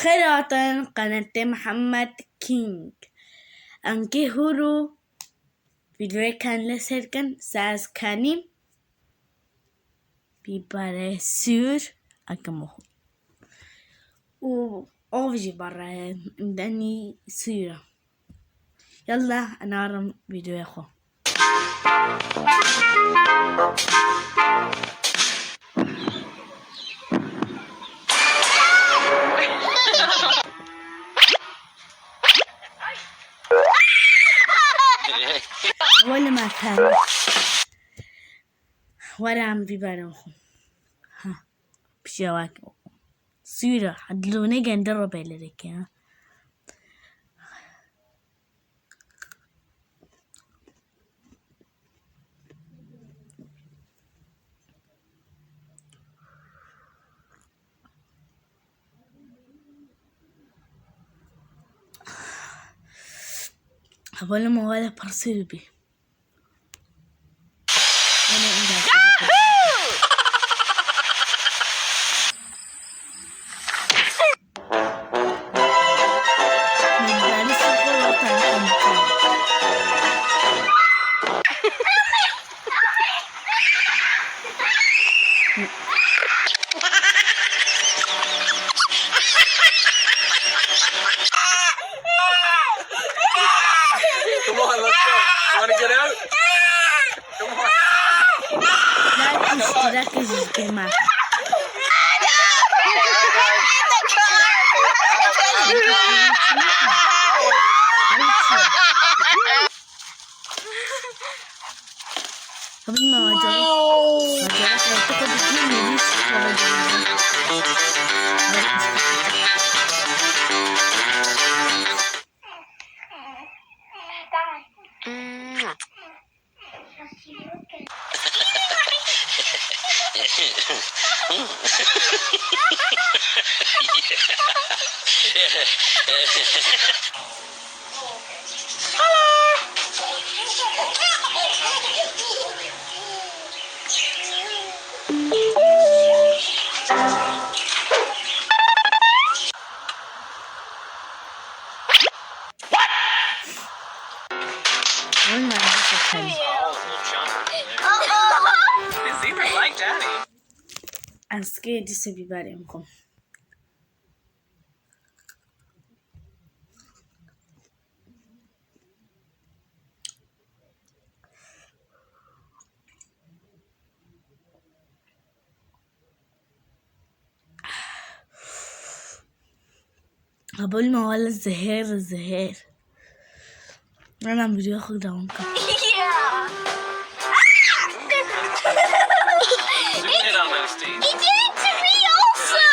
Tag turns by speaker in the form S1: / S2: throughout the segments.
S1: قراءة قناة محمد كينج أنكي هورو فيديو kan läsarken Saskani بيبقى سور أكمله وأوفي برا مدني سورة يلا أنا أرم فيديو يا أخو ولا ما كان ولا عم بيبانوهم ها بشواك سورة حدلوني ندرب عليك ها أقول ما ولا برسل بي
S2: Come on, let's go. You want to get out? Come on.
S1: لا تشترك الجماعة قبل ما أجرب أعتقد إنه مليش
S2: Zebras like daddy.
S1: I'm scared to see everybody. قبل ما ولا الزهير أنا عم بدي أخذ داونكم
S2: He did
S3: it to me also!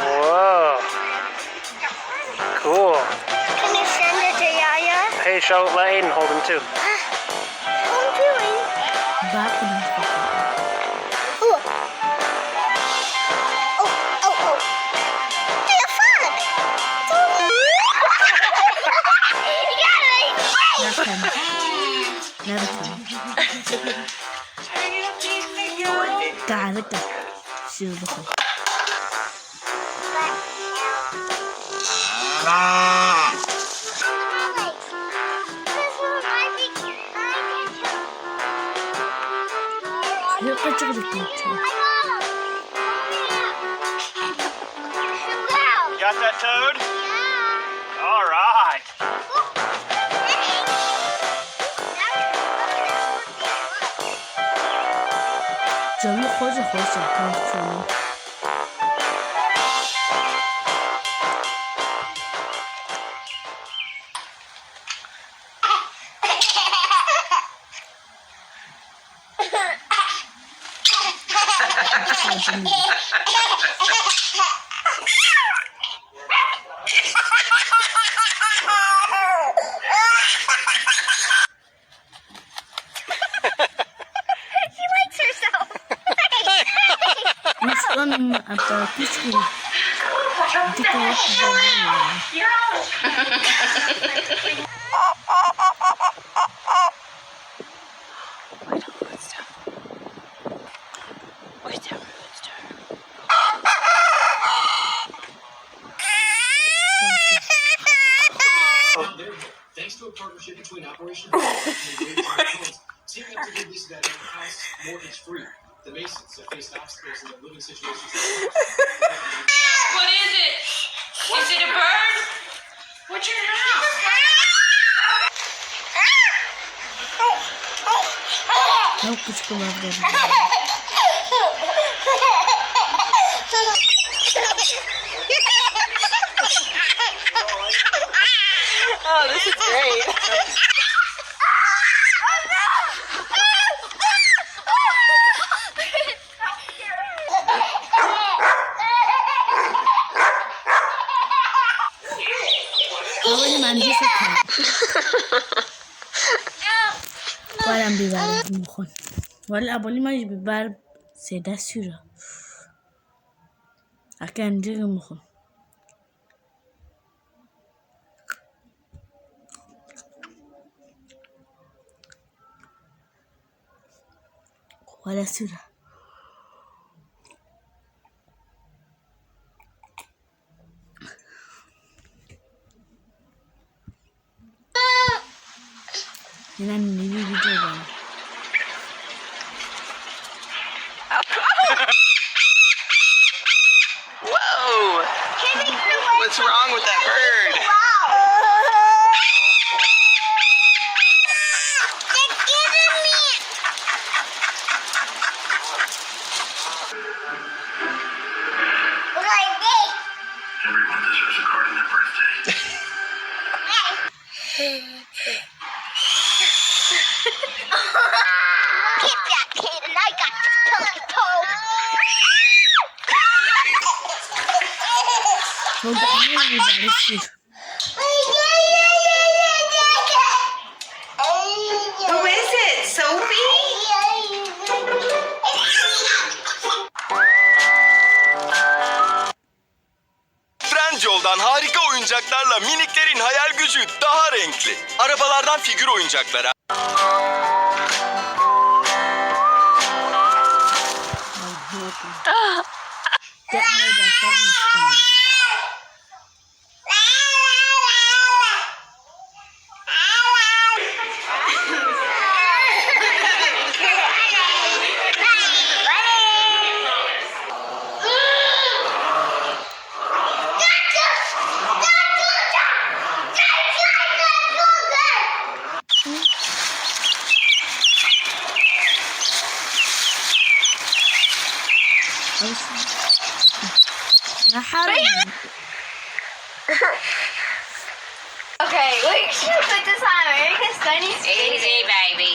S4: Whoa. Cool.
S3: Can you send it to Yaya?
S4: Hey, let Aiden hold him too.
S3: What am I doing?
S1: back in
S3: Oh. Hey, a frog!
S1: next time. Never time. تعال شيل بخل يبقى شغلك
S4: Got that, Toad?
S3: Yeah.
S4: All right.
S1: جميل خوش كان
S3: She likes herself.
S1: Son aparatischi di
S5: Thanks to a partnership between Operation teaming up to give this guy a house mortgage free. The Masons have faced obstacles in their living situations.
S6: What is it? Is it a bird? What's your house?
S1: Não costumava ver.
S3: Oh, this is great.
S1: Ahora mandi sacar. Guarda biber mukon. Wala aboli mais biber seda sura. Akan diri mukon. Wala sura. Inan ni video ba?
S2: Whoa! What's wrong with that bird?
S5: Everyone deserves a card on their birthday.
S3: Get that kid, and I got this pellet toe.
S1: Bu da ne biber sür.
S6: Who is it? Sophie?
S7: Trendyol'dan harika oyuncaklarla miniklerin hayal gücü daha renkli. Arabalardan figür oyuncaklara.
S3: Okay, we should put this on America's Funniest Videos.
S6: Easy, baby.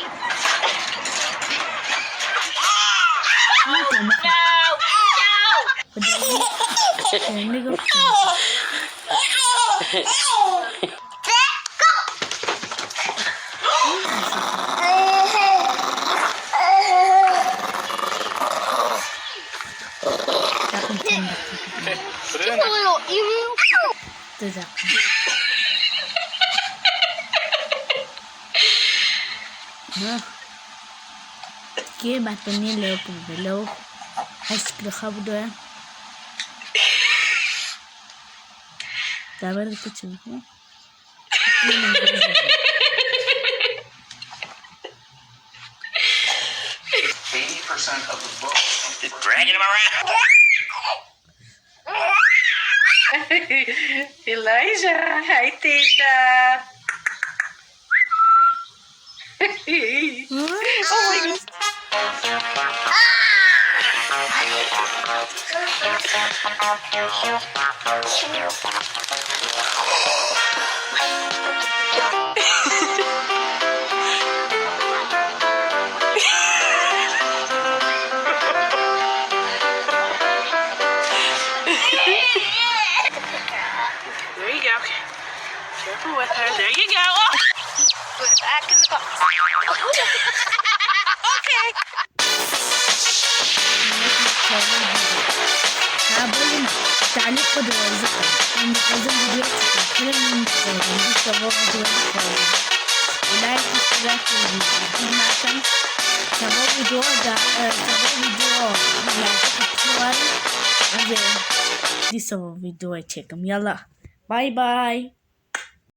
S2: Put it in there.
S3: Little emu.
S1: Tidak. Ke batoni leo pembelo. Aşkı kabdoya. Tabar kuchum.
S5: 80% of the book.
S2: Just dragging him around.
S6: Elijah, hi, Tita. Oh my God. There you go. Careful with her. There you go. Oh.
S3: Put it back in the box. Okay.
S1: Abone تعليق قدوة ذكر إن هذا الفيديو كل من تقدم سبب فيديو ولايك اشتراك الفيديو ما كان سبب فيديو size bir video çekim. Yalla. Bye bye.